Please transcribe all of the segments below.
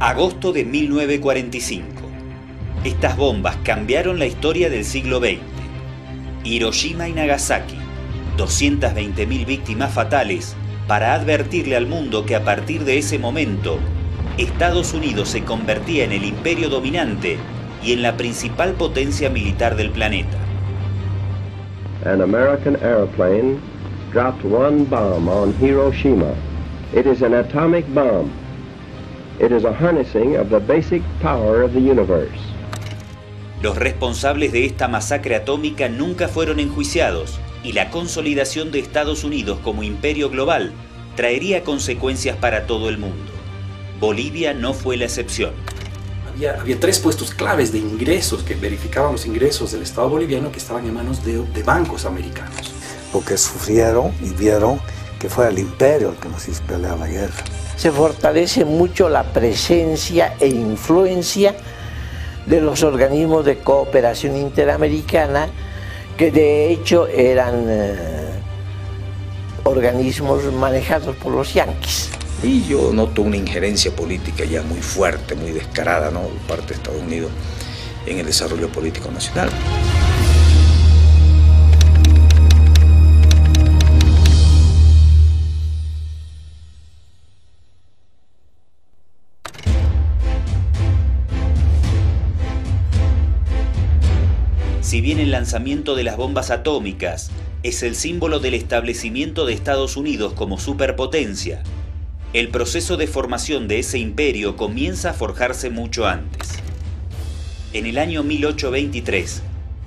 Agosto de 1945. Estas bombas cambiaron la historia del siglo XX. Hiroshima y Nagasaki, 220.000 víctimas fatales, para advertirle al mundo que a partir de ese momento, Estados Unidos se convertía en el imperio dominante y en la principal potencia militar del planeta. An American airplane dropped one bomb on Hiroshima. It is an atomic bomb. It is a harnessing of the basic power of the universe. Los responsables de esta masacre atómica nunca fueron enjuiciados y la consolidación de Estados Unidos como imperio global traería consecuencias para todo el mundo. Bolivia no fue la excepción. Había tres puestos claves de ingresos que verificaban los ingresos del Estado boliviano que estaban en manos de bancos americanos. Porque sufrieron y vieron que fue el imperio el que nos hizo pelear la guerra. Se fortalece mucho la presencia e influencia de los organismos de cooperación interamericana, que de hecho eran organismos manejados por los yanquis. Y yo noto una injerencia política ya muy fuerte, muy descarada, ¿no?, por parte de Estados Unidos en el desarrollo político nacional. Si bien el lanzamiento de las bombas atómicas es el símbolo del establecimiento de Estados Unidos como superpotencia, el proceso de formación de ese imperio comienza a forjarse mucho antes. En el año 1823,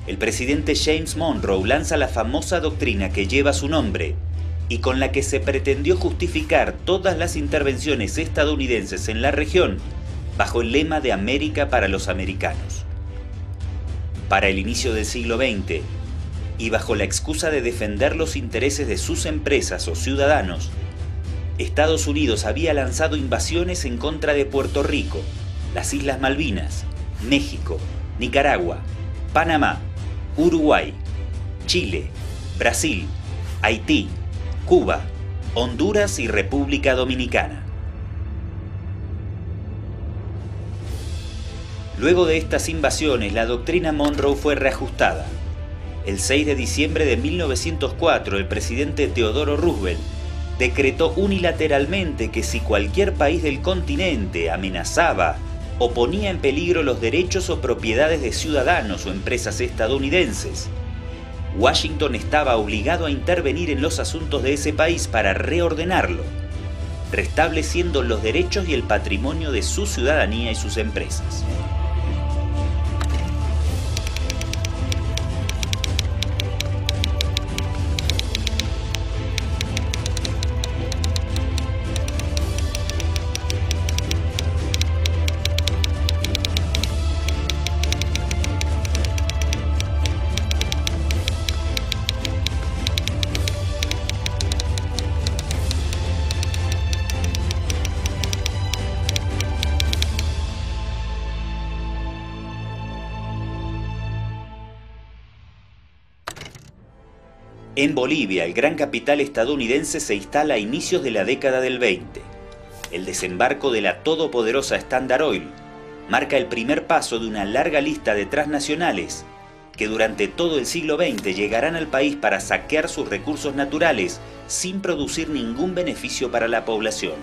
el presidente James Monroe lanza la famosa doctrina que lleva su nombre y con la que se pretendió justificar todas las intervenciones estadounidenses en la región bajo el lema de América para los americanos. Para el inicio del siglo XX, y bajo la excusa de defender los intereses de sus empresas o ciudadanos, Estados Unidos había lanzado invasiones en contra de Puerto Rico, las Islas Malvinas, México, Nicaragua, Panamá, Uruguay, Chile, Brasil, Haití, Cuba, Honduras y República Dominicana. Luego de estas invasiones, la doctrina Monroe fue reajustada. El 6 de diciembre de 1904, el presidente Theodore Roosevelt decretó unilateralmente que si cualquier país del continente amenazaba o ponía en peligro los derechos o propiedades de ciudadanos o empresas estadounidenses, Washington estaba obligado a intervenir en los asuntos de ese país para reordenarlo, restableciendo los derechos y el patrimonio de su ciudadanía y sus empresas. En Bolivia, el gran capital estadounidense se instala a inicios de la década del 20. El desembarco de la todopoderosa Standard Oil marca el primer paso de una larga lista de transnacionales que durante todo el siglo XX llegarán al país para saquear sus recursos naturales sin producir ningún beneficio para la población.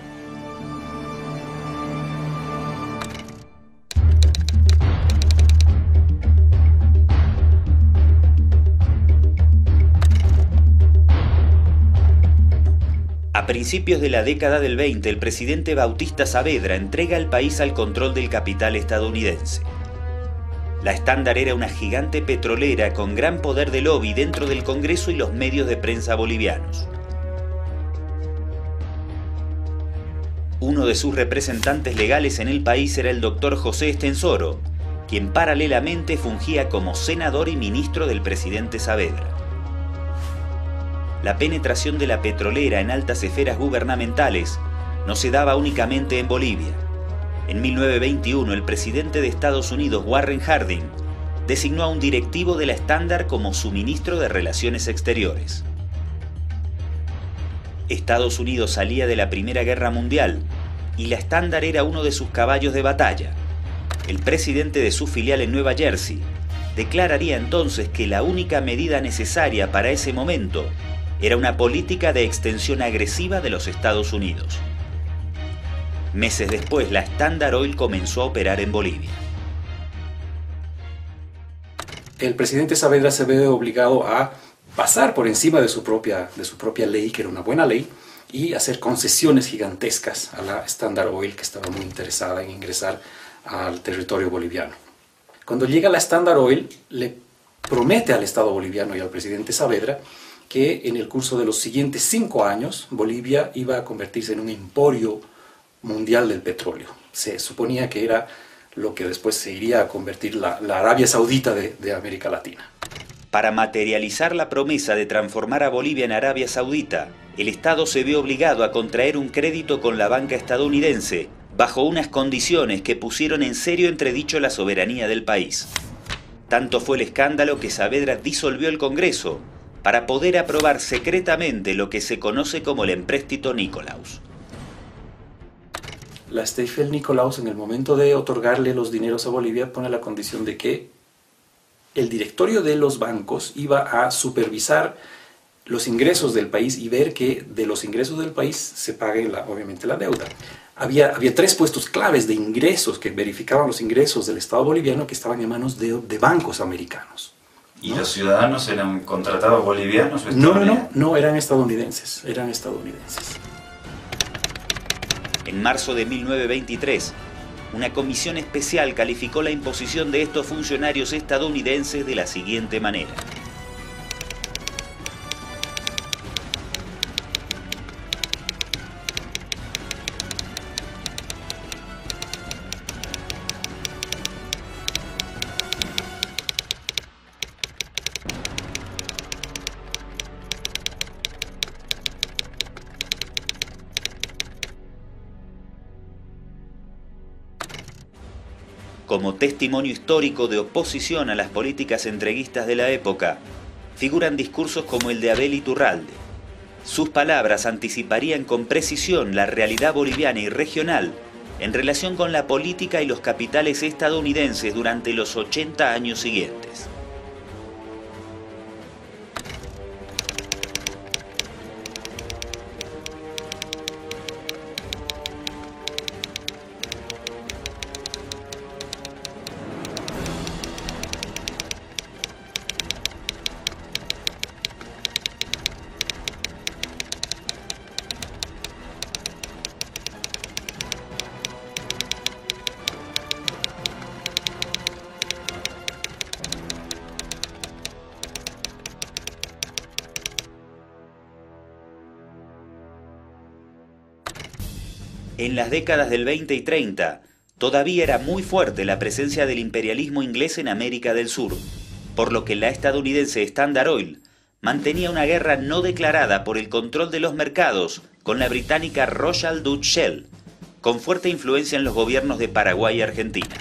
A principios de la década del 20, el presidente Bautista Saavedra entrega el país al control del capital estadounidense. La Standard era una gigante petrolera con gran poder de lobby dentro del Congreso y los medios de prensa bolivianos. Uno de sus representantes legales en el país era el doctor José Estensoro, quien paralelamente fungía como senador y ministro del presidente Saavedra. La penetración de la petrolera en altas esferas gubernamentales no se daba únicamente en Bolivia. En 1921, el presidente de Estados Unidos, Warren Harding, designó a un directivo de la Standard como su ministro de Relaciones Exteriores. Estados Unidos salía de la Primera Guerra Mundial y la Standard era uno de sus caballos de batalla. El presidente de su filial en Nueva Jersey declararía entonces que la única medida necesaria para ese momento era una política de extensión agresiva de los Estados Unidos. Meses después, la Standard Oil comenzó a operar en Bolivia. El presidente Saavedra se ve obligado a pasar por encima de su propia ley, que era una buena ley, y hacer concesiones gigantescas a la Standard Oil, que estaba muy interesada en ingresar al territorio boliviano. Cuando llega la Standard Oil, le promete al Estado boliviano y al presidente Saavedra que en el curso de los siguientes 5 años Bolivia iba a convertirse en un emporio mundial del petróleo. Se suponía que era lo que después se iría a convertir la Arabia Saudita de América Latina. Para materializar la promesa de transformar a Bolivia en Arabia Saudita, el Estado se vio obligado a contraer un crédito con la banca estadounidense, bajo unas condiciones que pusieron en serio entredicho la soberanía del país. Tanto fue el escándalo que Saavedra disolvió el Congreso para poder aprobar secretamente lo que se conoce como el empréstito Nikolaus. La Stiefel-Nikolaus, en el momento de otorgarle los dineros a Bolivia, pone la condición de que el directorio de los bancos iba a supervisar los ingresos del país y ver que de los ingresos del país se pague obviamente la deuda. Había 3 puestos claves de ingresos que verificaban los ingresos del Estado boliviano que estaban en manos de bancos americanos. ¿Y los ciudadanos eran contratados bolivianos o estadounidenses? No, eran estadounidenses, En marzo de 1923, una comisión especial calificó la imposición de estos funcionarios estadounidenses de la siguiente manera. Como testimonio histórico de oposición a las políticas entreguistas de la época, figuran discursos como el de Abel Iturralde. Sus palabras anticiparían con precisión la realidad boliviana y regional en relación con la política y los capitales estadounidenses durante los 80 años siguientes. En las décadas del 20 y 30, todavía era muy fuerte la presencia del imperialismo inglés en América del Sur, por lo que la estadounidense Standard Oil mantenía una guerra no declarada por el control de los mercados con la británica Royal Dutch Shell, con fuerte influencia en los gobiernos de Paraguay y Argentina.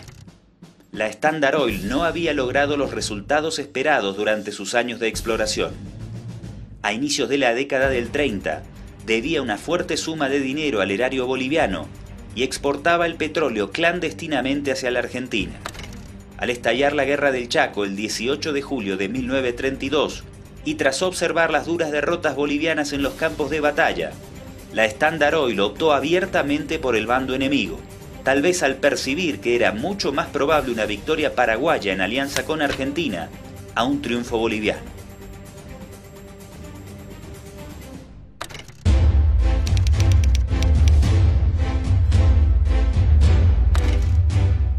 La Standard Oil no había logrado los resultados esperados durante sus años de exploración. A inicios de la década del 30, debía una fuerte suma de dinero al erario boliviano y exportaba el petróleo clandestinamente hacia la Argentina. Al estallar la Guerra del Chaco el 18 de julio de 1932 y tras observar las duras derrotas bolivianas en los campos de batalla, la Standard Oil optó abiertamente por el bando enemigo, tal vez al percibir que era mucho más probable una victoria paraguaya en alianza con Argentina a un triunfo boliviano.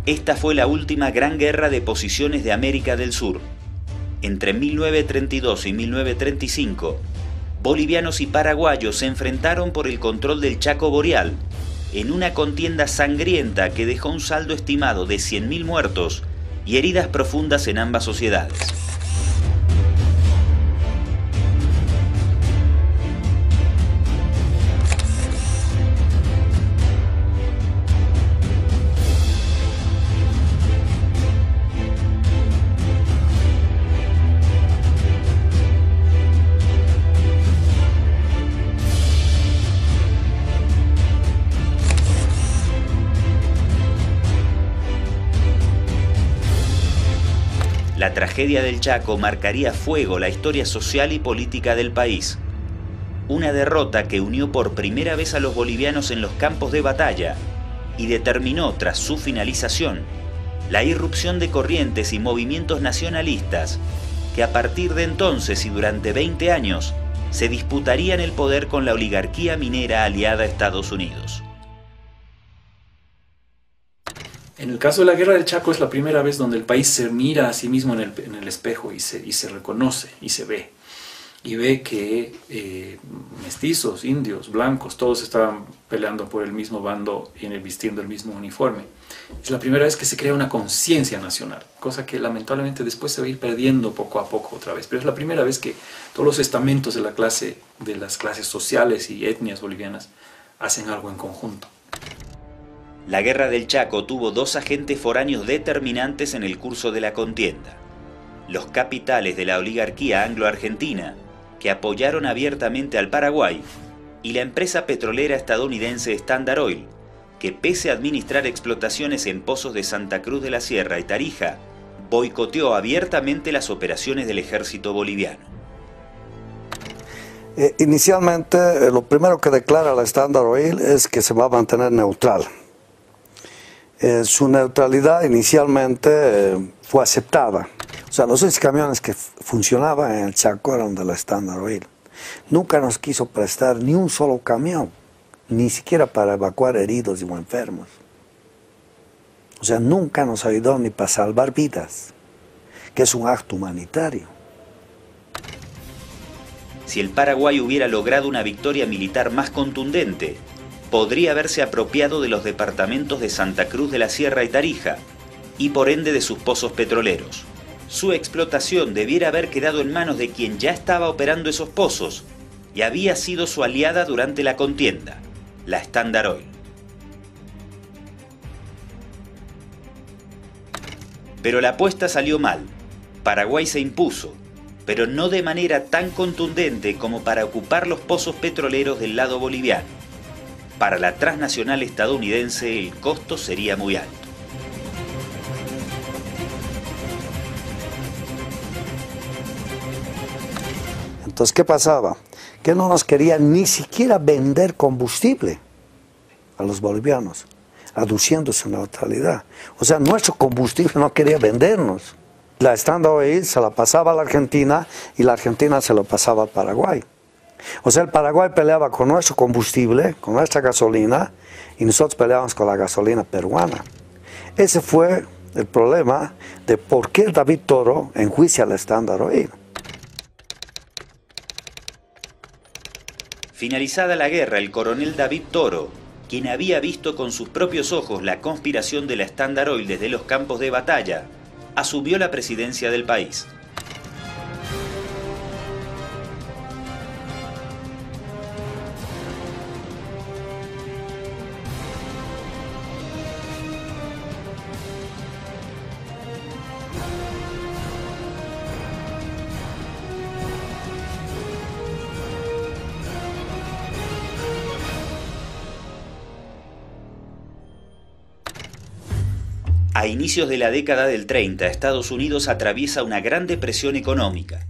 Esta fue la última gran guerra de posiciones de América del Sur. Entre 1932 y 1935, bolivianos y paraguayos se enfrentaron por el control del Chaco Boreal, en una contienda sangrienta que dejó un saldo estimado de 100.000 muertos y heridas profundas en ambas sociedades. La tragedia del Chaco marcaría a fuego la historia social y política del país. Una derrota que unió por primera vez a los bolivianos en los campos de batalla y determinó, tras su finalización, la irrupción de corrientes y movimientos nacionalistas que a partir de entonces y durante 20 años se disputarían el poder con la oligarquía minera aliada a Estados Unidos. En el caso de la Guerra del Chaco es la primera vez donde el país se mira a sí mismo en el espejo y se reconoce y se ve. Y ve que mestizos, indios, blancos, todos estaban peleando por el mismo bando y vistiendo el mismo uniforme. Es la primera vez que se crea una conciencia nacional, cosa que lamentablemente después se va a ir perdiendo poco a poco otra vez. Pero es la primera vez que todos los estamentos de las clases sociales y etnias bolivianas hacen algo en conjunto. La Guerra del Chaco tuvo dos agentes foráneos determinantes en el curso de la contienda: los capitales de la oligarquía anglo-argentina, que apoyaron abiertamente al Paraguay, y la empresa petrolera estadounidense Standard Oil, que pese a administrar explotaciones en pozos de Santa Cruz de la Sierra y Tarija, boicoteó abiertamente las operaciones del ejército boliviano. Inicialmente, lo primero que declara la Standard Oil es que se va a mantener neutral. Su neutralidad inicialmente fue aceptada. O sea, los 6 camiones que funcionaban en el Chaco eran de la Standard Oil. Nunca nos quiso prestar ni un solo camión, ni siquiera para evacuar heridos o enfermos. O sea, nunca nos ayudó ni para salvar vidas, que es un acto humanitario. Si el Paraguay hubiera logrado una victoria militar más contundente, podría haberse apropiado de los departamentos de Santa Cruz de la Sierra y Tarija, y por ende de sus pozos petroleros. Su explotación debiera haber quedado en manos de quien ya estaba operando esos pozos y había sido su aliada durante la contienda, la Standard Oil. Pero la apuesta salió mal. Paraguay se impuso, pero no de manera tan contundente como para ocupar los pozos petroleros del lado boliviano. Para la transnacional estadounidense el costo sería muy alto. Entonces, ¿qué pasaba? Que no nos querían ni siquiera vender combustible a los bolivianos, aduciendo su neutralidad. O sea, nuestro combustible no quería vendernos. La Standard Oil se la pasaba a la Argentina y la Argentina se lo pasaba al Paraguay. O sea, el Paraguay peleaba con nuestro combustible, con nuestra gasolina, y nosotros peleábamos con la gasolina peruana. Ese fue el problema de por qué David Toro enjuicia a la Standard Oil. Finalizada la guerra, el coronel David Toro, quien había visto con sus propios ojos la conspiración de la Standard Oil desde los campos de batalla, asumió la presidencia del país. A inicios de la década del 30, Estados Unidos atraviesa una gran depresión económica.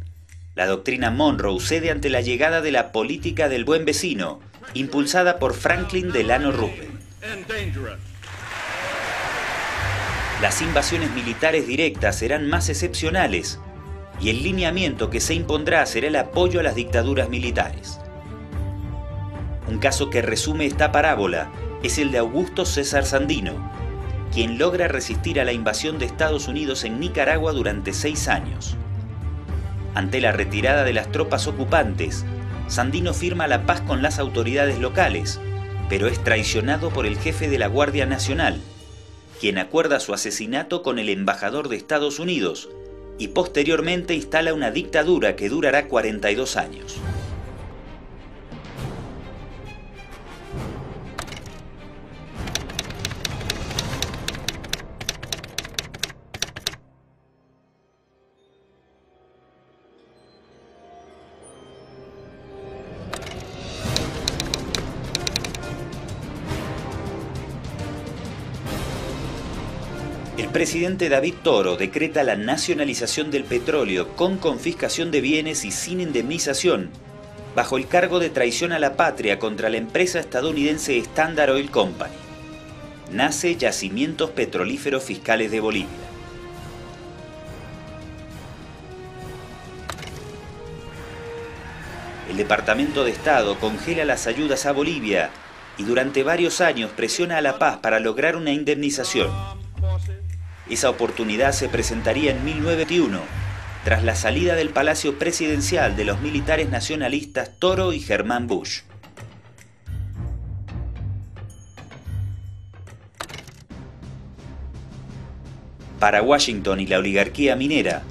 La doctrina Monroe cede ante la llegada de la política del buen vecino, impulsada por Franklin Delano Roosevelt. Las invasiones militares directas serán más excepcionales, y el lineamiento que se impondrá será el apoyo a las dictaduras militares. Un caso que resume esta parábola es el de Augusto César Sandino, quien logra resistir a la invasión de Estados Unidos en Nicaragua durante 6 años. Ante la retirada de las tropas ocupantes, Sandino firma la paz con las autoridades locales, pero es traicionado por el jefe de la Guardia Nacional, quien acuerda su asesinato con el embajador de Estados Unidos y posteriormente instala una dictadura que durará 42 años. El El presidente David Toro decreta la nacionalización del petróleo con confiscación de bienes y sin indemnización, bajo el cargo de traición a la patria contra la empresa estadounidense Standard Oil Company. Nace Yacimientos Petrolíferos Fiscales de Bolivia. El Departamento de Estado congela las ayudas a Bolivia y durante varios años presiona a La Paz para lograr una indemnización. Esa oportunidad se presentaría en 1921, tras la salida del Palacio Presidencial de los militares nacionalistas Toro y Germán Bush. Para Washington y la oligarquía minera,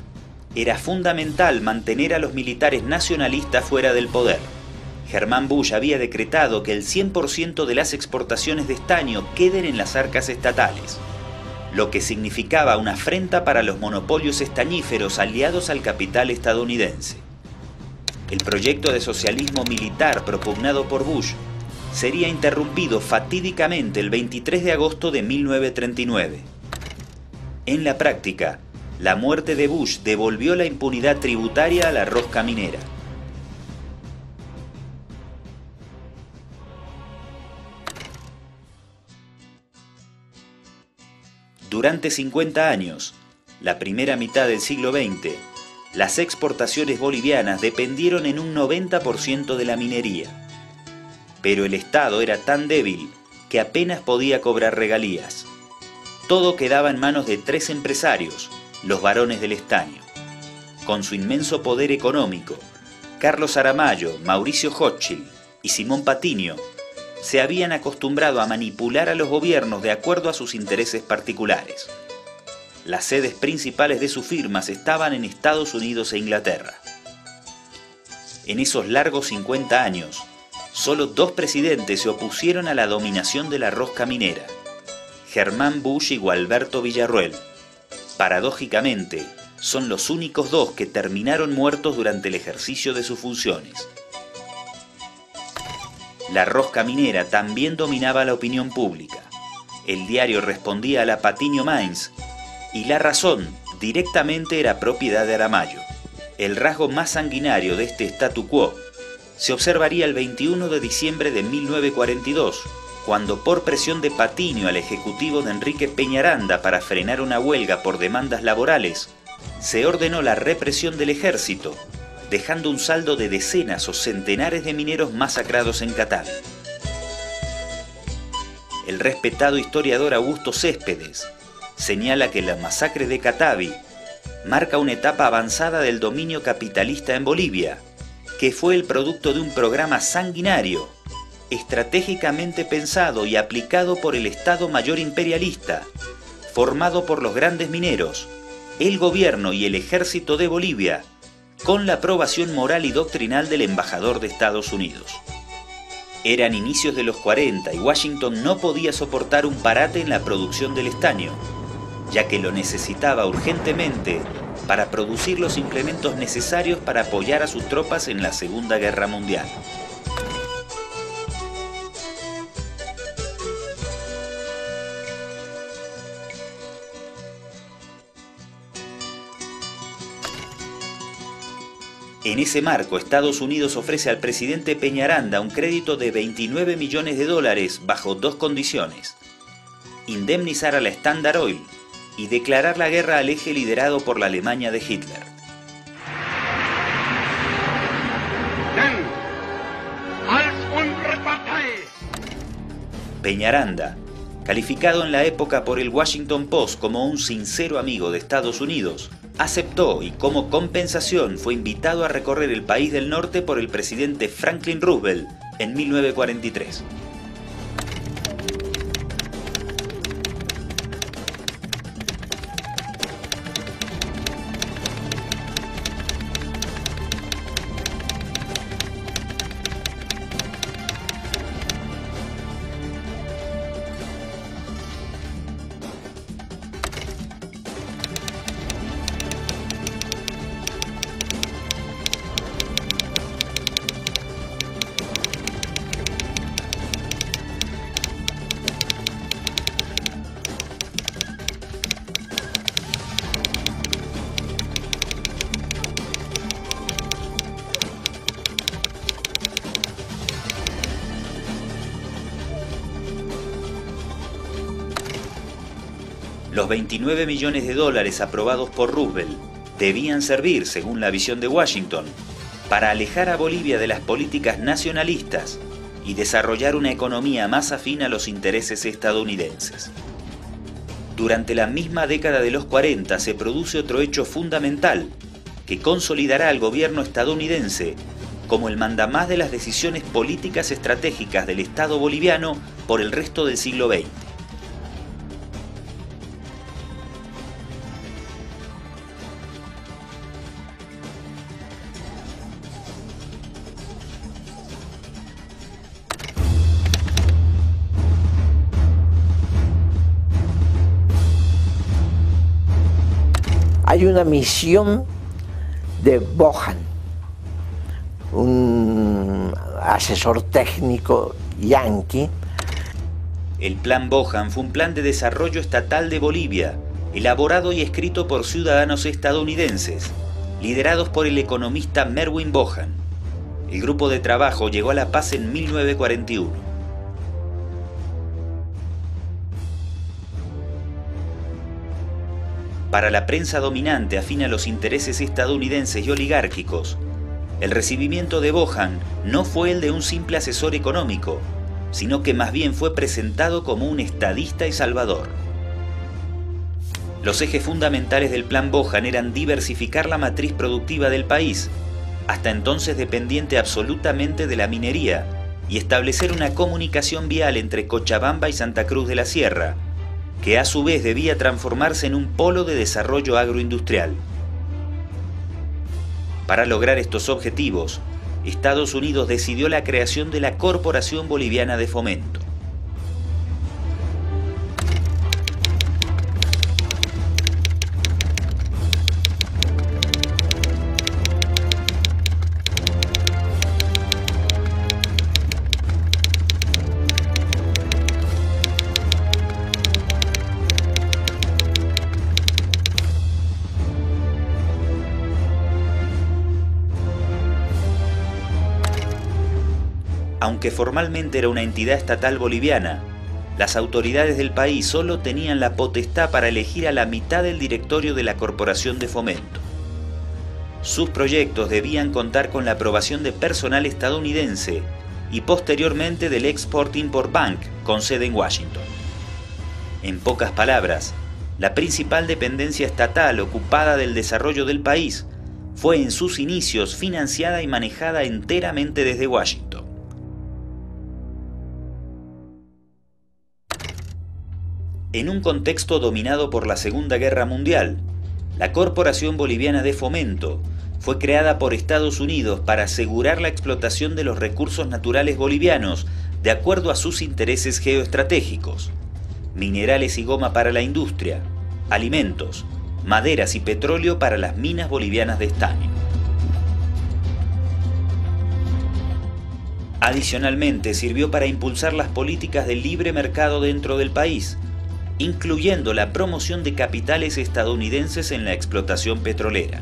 era fundamental mantener a los militares nacionalistas fuera del poder. Germán Bush había decretado que el 100% de las exportaciones de estaño queden en las arcas estatales, lo que significaba una afrenta para los monopolios estañíferos aliados al capital estadounidense. El proyecto de socialismo militar propugnado por Bush sería interrumpido fatídicamente el 23 de agosto de 1939. En la práctica, la muerte de Bush devolvió la impunidad tributaria a la rosca minera. Durante 50 años, la primera mitad del siglo XX, las exportaciones bolivianas dependieron en un 90% de la minería. Pero el Estado era tan débil que apenas podía cobrar regalías. Todo quedaba en manos de 3 empresarios, los varones del estaño. Con su inmenso poder económico, Carlos Aramayo, Mauricio Hochschild y Simón Patiño se habían acostumbrado a manipular a los gobiernos de acuerdo a sus intereses particulares. Las sedes principales de sus firmas estaban en Estados Unidos e Inglaterra. En esos largos 50 años, solo 2 presidentes se opusieron a la dominación de la rosca minera: Germán Bush y Gualberto Villarroel. Paradójicamente, son los únicos 2 que terminaron muertos durante el ejercicio de sus funciones. La rosca minera también dominaba la opinión pública. El diario respondía a la Patiño Mainz y La Razón directamente era propiedad de Aramayo. El rasgo más sanguinario de este statu quo se observaría el 21 de diciembre de 1942, cuando por presión de Patiño al ejecutivo de Enrique Peñaranda para frenar una huelga por demandas laborales, se ordenó la represión del ejército, dejando un saldo de decenas o centenares de mineros masacrados en Catavi. El respetado historiador Augusto Céspedes señala que la masacre de Catavi marca una etapa avanzada del dominio capitalista en Bolivia, que fue el producto de un programa sanguinario, estratégicamente pensado y aplicado por el Estado Mayor imperialista, formado por los grandes mineros, el gobierno y el ejército de Bolivia, con la aprobación moral y doctrinal del embajador de Estados Unidos. Eran inicios de los 40 y Washington no podía soportar un parate en la producción del estaño, ya que lo necesitaba urgentemente para producir los implementos necesarios para apoyar a sus tropas en la Segunda Guerra Mundial. En ese marco, Estados Unidos ofrece al presidente Peñaranda un crédito de $29 millones bajo 2 condiciones: indemnizar a la Standard Oil y declarar la guerra al eje liderado por la Alemania de Hitler. Peñaranda, calificado en la época por el Washington Post como un sincero amigo de Estados Unidos, aceptó y como compensación fue invitado a recorrer el país del norte por el presidente Franklin Roosevelt en 1943. Los 29 millones de dólares aprobados por Roosevelt debían servir, según la visión de Washington, para alejar a Bolivia de las políticas nacionalistas y desarrollar una economía más afín a los intereses estadounidenses. Durante la misma década de los 40 se produce otro hecho fundamental que consolidará al gobierno estadounidense como el mandamás de las decisiones políticas estratégicas del Estado boliviano por el resto del siglo XX. Hay una misión de Bohan, un asesor técnico yanqui. El Plan Bohan fue un plan de desarrollo estatal de Bolivia, elaborado y escrito por ciudadanos estadounidenses, liderados por el economista Merwin Bohan. El grupo de trabajo llegó a la paz en 1941. Para la prensa dominante afín a los intereses estadounidenses y oligárquicos, el recibimiento de Bohan no fue el de un simple asesor económico, sino que más bien fue presentado como un estadista y salvador. Los ejes fundamentales del Plan Bohan eran diversificar la matriz productiva del país, hasta entonces dependiente absolutamente de la minería, y establecer una comunicación vial entre Cochabamba y Santa Cruz de la Sierra, que a su vez debía transformarse en un polo de desarrollo agroindustrial. Para lograr estos objetivos, Estados Unidos decidió la creación de la Corporación Boliviana de Fomento. Aunque formalmente era una entidad estatal boliviana, las autoridades del país solo tenían la potestad para elegir a la mitad del directorio de la Corporación de Fomento. Sus proyectos debían contar con la aprobación de personal estadounidense y posteriormente del Export-Import Bank, con sede en Washington. En pocas palabras, la principal dependencia estatal ocupada del desarrollo del país fue en sus inicios financiada y manejada enteramente desde Washington. En un contexto dominado por la Segunda Guerra Mundial, la Corporación Boliviana de Fomento fue creada por Estados Unidos para asegurar la explotación de los recursos naturales bolivianos de acuerdo a sus intereses geoestratégicos: minerales y goma para la industria, alimentos, maderas y petróleo para las minas bolivianas de estaño. Adicionalmente, sirvió para impulsar las políticas de libre mercado dentro del país, incluyendo la promoción de capitales estadounidenses en la explotación petrolera.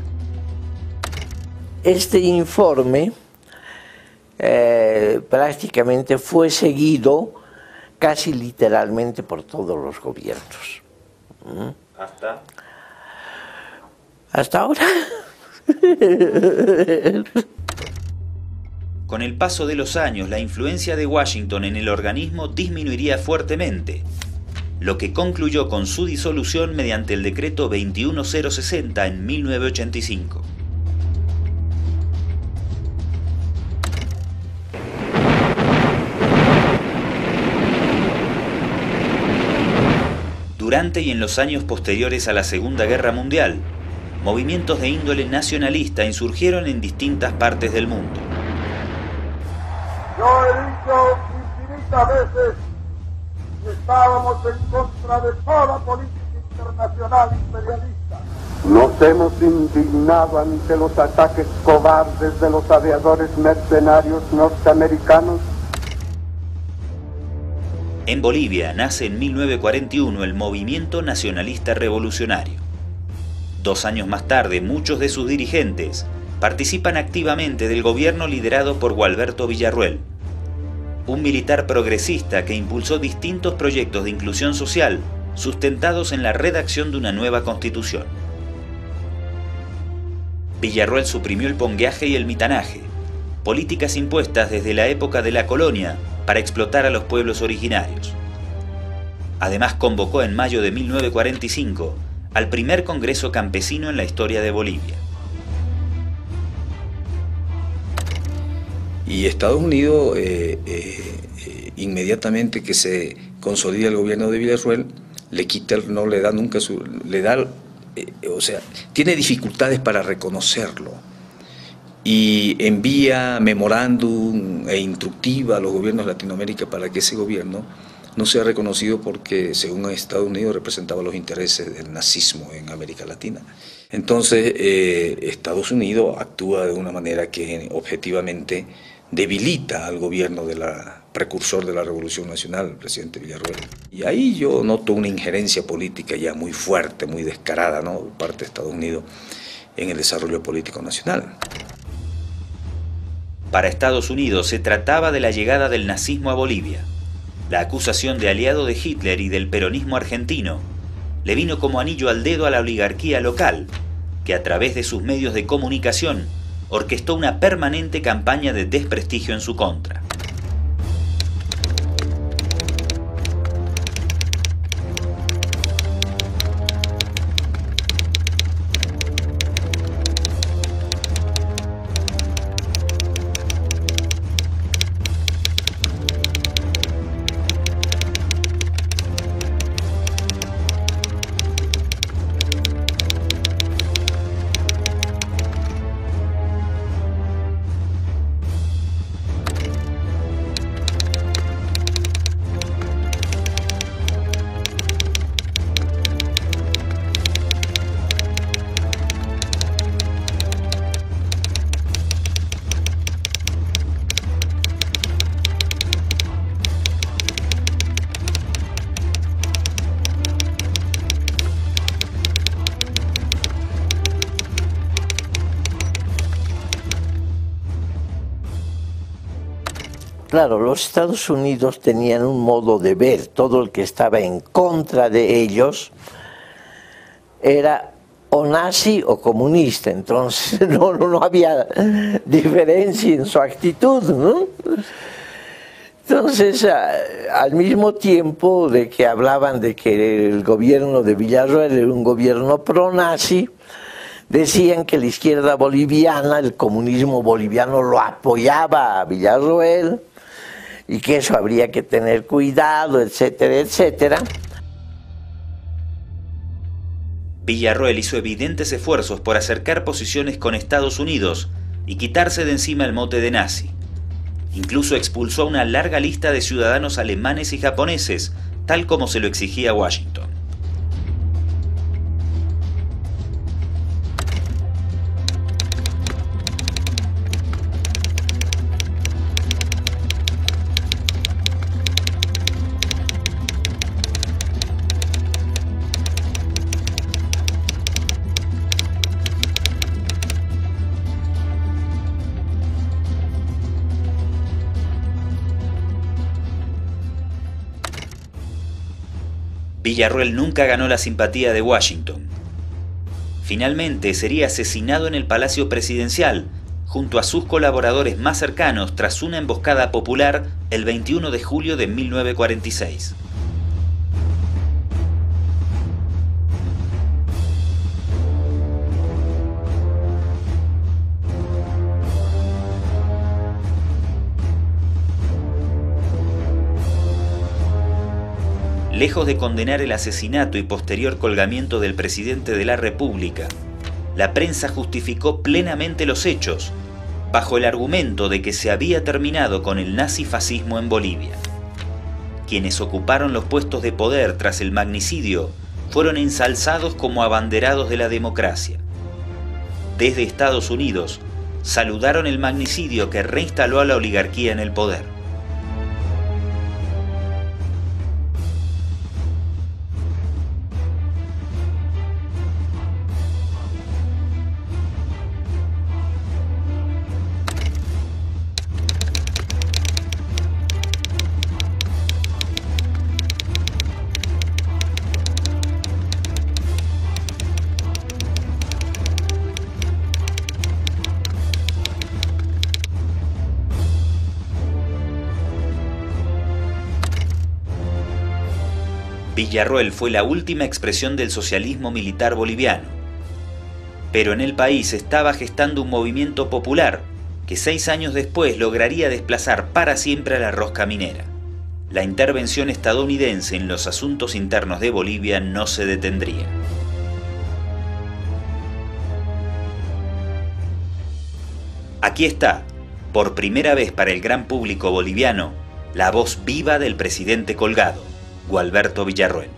Este informe prácticamente fue seguido casi literalmente por todos los gobiernos. ¿Hasta ahora? Con el paso de los años, la influencia de Washington en el organismo disminuiría fuertemente, lo que concluyó con su disolución mediante el decreto 21060 en 1985. Durante y en los años posteriores a la Segunda Guerra Mundial, movimientos de índole nacionalista insurgieron en distintas partes del mundo. Yo he dicho infinitas veces que estábamos en contra de toda política internacional imperialista. Nos hemos indignado ante los ataques cobardes de los aviadores mercenarios norteamericanos. En Bolivia nace en 1941 el Movimiento Nacionalista Revolucionario. 2 años más tarde, muchos de sus dirigentes participan activamente del gobierno liderado por Gualberto Villarruel, un militar progresista que impulsó distintos proyectos de inclusión social, sustentados en la redacción de una nueva constitución. Villarroel suprimió el pongueaje y el mitanaje, políticas impuestas desde la época de la colonia para explotar a los pueblos originarios. Además, convocó en mayo de 1945 al primer Congreso Campesino en la historia de Bolivia. Y Estados Unidos, inmediatamente que se consolida el gobierno de Villarroel, le quita, no le da nunca su, le da, o sea, tiene dificultades para reconocerlo y envía memorándum e instructiva a los gobiernos de Latinoamérica para que ese gobierno no sea reconocido porque, según Estados Unidos, representaba los intereses del nazismo en América Latina. Entonces, Estados Unidos actúa de una manera que objetivamente debilita al gobierno de la precursor de la Revolución Nacional, el presidente Villarroel. Y ahí yo noto una injerencia política ya muy fuerte, muy descarada, ¿no?, por parte de Estados Unidos en el desarrollo político nacional. Para Estados Unidos se trataba de la llegada del nazismo a Bolivia. La acusación de aliado de Hitler y del peronismo argentino le vino como anillo al dedo a la oligarquía local, que a través de sus medios de comunicación orquestó una permanente campaña de desprestigio en su contra. Claro, los Estados Unidos tenían un modo de ver, todo el que estaba en contra de ellos era o nazi o comunista, entonces no había diferencia en su actitud, ¿no? Entonces, al mismo tiempo de que hablaban de que el gobierno de Villarroel era un gobierno pro-nazi, decían que la izquierda boliviana, el comunismo boliviano lo apoyaba a Villarroel y que eso habría que tener cuidado, etcétera, etcétera. Villarroel hizo evidentes esfuerzos por acercar posiciones con Estados Unidos y quitarse de encima el mote de nazi. Incluso expulsó a una larga lista de ciudadanos alemanes y japoneses, tal como se lo exigía Washington. Villarroel nunca ganó la simpatía de Washington. Finalmente sería asesinado en el Palacio Presidencial, junto a sus colaboradores más cercanos tras una emboscada popular el 21 de julio de 1946. Lejos de condenar el asesinato y posterior colgamiento del presidente de la República, la prensa justificó plenamente los hechos, bajo el argumento de que se había terminado con el nazifascismo en Bolivia. Quienes ocuparon los puestos de poder tras el magnicidio fueron ensalzados como abanderados de la democracia. Desde Estados Unidos, saludaron el magnicidio que reinstaló a la oligarquía en el poder. Villarroel fue la última expresión del socialismo militar boliviano. Pero en el país estaba gestando un movimiento popular que 6 años después lograría desplazar para siempre a la rosca minera. La intervención estadounidense en los asuntos internos de Bolivia no se detendría. Aquí está, por primera vez para el gran público boliviano, la voz viva del presidente colgado, Gualberto Villarroel.